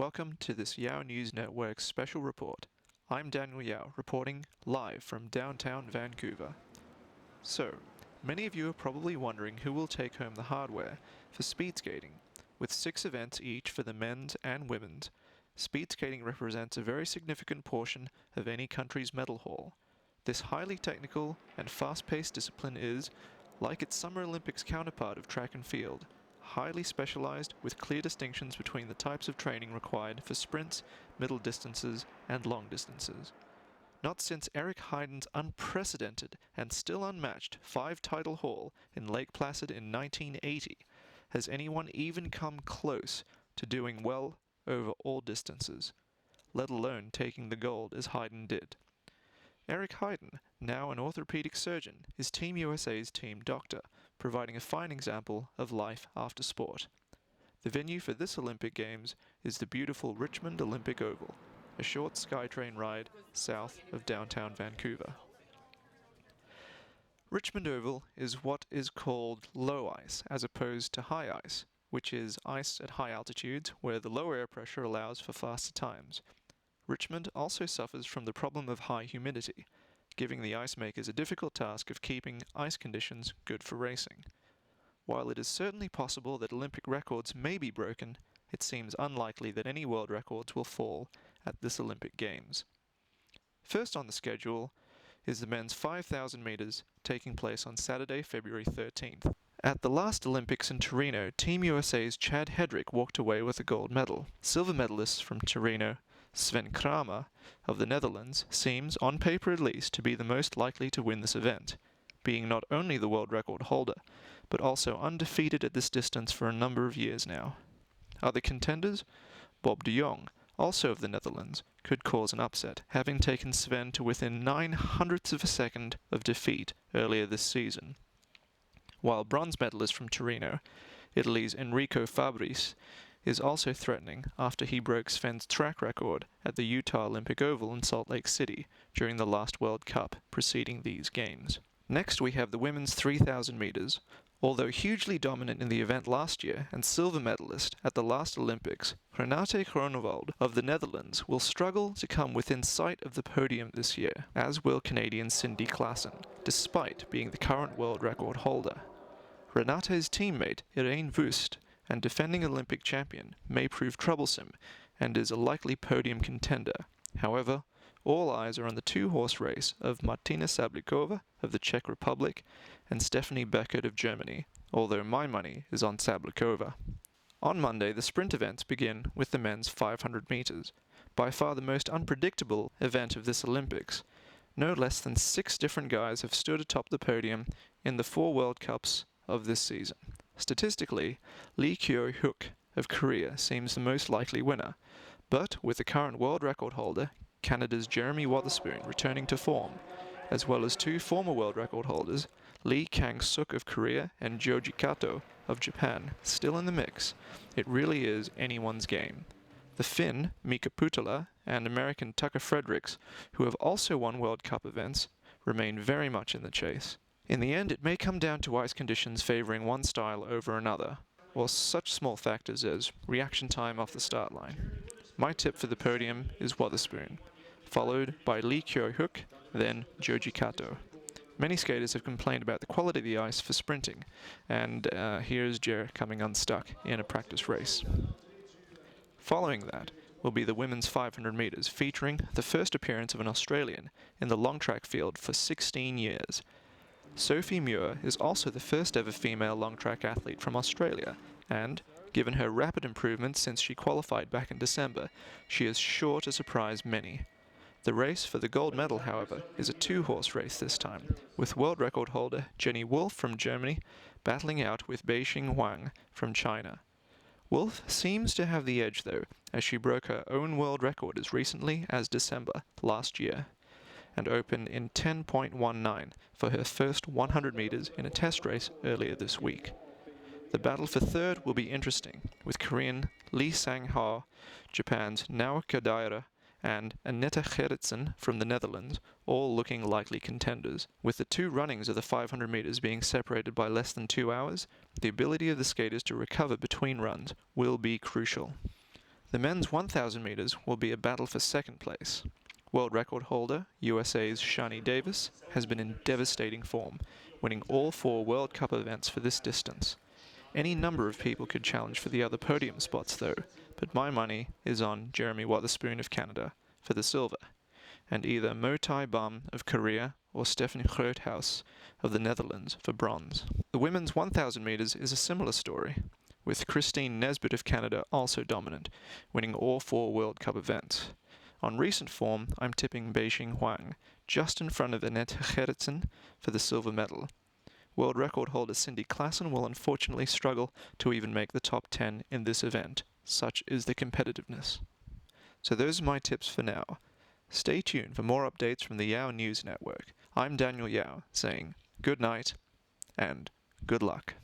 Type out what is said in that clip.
welcome to this Yeow News Network special report. I'm Daniel Yeow, reporting live from downtown Vancouver. So, many of you are probably wondering who will take home the hardware for speed skating. With 6 events each for the men's and women's, speed skating represents a very significant portion of any country's medal haul. This highly technical and fast-paced discipline is, like its Summer Olympics counterpart of track and field, highly specialized with clear distinctions between the types of training required for sprints, middle distances, and long distances. Not since Eric Heiden's unprecedented and still unmatched 5-title haul in Lake Placid in 1980 has anyone even come close to doing well over all distances, let alone taking the gold as Heiden did. Eric Heiden, now an orthopedic surgeon, is Team USA's team doctor, providing a fine example of life after sport. The venue for this Olympic Games is the beautiful Richmond Olympic Oval, a short SkyTrain ride south of downtown Vancouver. Richmond Oval is what is called low ice as opposed to high ice, which is ice at high altitudes where the low air pressure allows for faster times. Richmond also suffers from the problem of high humidity, giving the ice makers a difficult task of keeping ice conditions good for racing. While it is certainly possible that Olympic records may be broken, it seems unlikely that any world records will fall at this Olympic Games. First on the schedule is the men's 5,000 meters taking place on Saturday, February 13th. At the last Olympics in Torino, Team USA's Chad Hedrick walked away with a gold medal. Silver medalist from Torino, Sven Kramer of the Netherlands, seems, on paper at least, to be the most likely to win this event, being not only the world record holder, but also undefeated at this distance for a number of years now. Other contenders? Bob de Jong, also of the Netherlands, could cause an upset, having taken Sven to within 9/100ths of a second of defeat earlier this season. While bronze medalist from Torino, Italy's Enrico Fabris, is also threatening after he broke Sven's track record at the Utah Olympic Oval in Salt Lake City during the last World Cup preceding these games. Next we have the women's 3,000 meters. Although hugely dominant in the event last year and silver medalist at the last Olympics, Renate Groenewald of the Netherlands will struggle to come within sight of the podium this year, as will Canadian Cindy Klassen, despite being the current world record holder. Renate's teammate Irene Wust and defending Olympic champion may prove troublesome and is a likely podium contender. However, all eyes are on the 2-horse race of Martina Sablikova of the Czech Republic and Stephanie Beckert of Germany, although my money is on Sablikova. On Monday, the sprint events begin with the men's 500 meters, by far the most unpredictable event of this Olympics. No less than 6 different guys have stood atop the podium in the 4 World Cups of this season. Statistically, Lee Kyo-hyuk of Korea seems the most likely winner, but with the current world record holder, Canada's Jeremy Wotherspoon, returning to form, as well as 2 former world record holders, Lee Kang-suk of Korea and Joji Kato of Japan, still in the mix, it really is anyone's game. The Finn, Mika Putala, and American Tucker Fredericks, who have also won World Cup events, remain very much in the chase. In the end, it may come down to ice conditions favoring one style over another, or such small factors as reaction time off the start line. My tip for the podium is Wotherspoon, followed by Lee Kyo-hyuk, then Joji Kato. Many skaters have complained about the quality of the ice for sprinting, and here's Jer coming unstuck in a practice race. Following that will be the women's 500 meters, featuring the first appearance of an Australian in the long track field for 16 years. Sophie Muir is also the first ever female long track athlete from Australia, and, given her rapid improvements since she qualified back in December, she is sure to surprise many. The race for the gold medal, however, is a 2-horse race this time, with world record holder Jenny Wolf from Germany battling out with Beixing Huang from China. Wolf seems to have the edge though, as she broke her own world record as recently as December last year, and opened in 10.19 for her first 100 meters in a test race earlier this week. The battle for third will be interesting, with Korean Lee Sang-ha, Japan's Naoka Daira, and Annette Gerritsen from the Netherlands, all looking likely contenders. With the 2 runnings of the 500 meters being separated by less than 2 hours, the ability of the skaters to recover between runs will be crucial. The men's 1,000 meters will be a battle for second place. World record holder, USA's Shani Davis, has been in devastating form, winning all 4 World Cup events for this distance. Any number of people could challenge for the other podium spots though, but my money is on Jeremy Wotherspoon of Canada for the silver, and either Motai Bum of Korea or Stephanie Groothuis of the Netherlands for bronze. The women's 1,000 meters is a similar story, with Christine Nesbitt of Canada also dominant, winning all 4 World Cup events. On recent form, I'm tipping Beijing Huang, just in front of Annette Gerritsen for the silver medal. World record holder Cindy Klassen will unfortunately struggle to even make the top 10 in this event. Such is the competitiveness. So those are my tips for now. Stay tuned for more updates from the Yeow News Network. I'm Daniel Yeow, saying good night and good luck.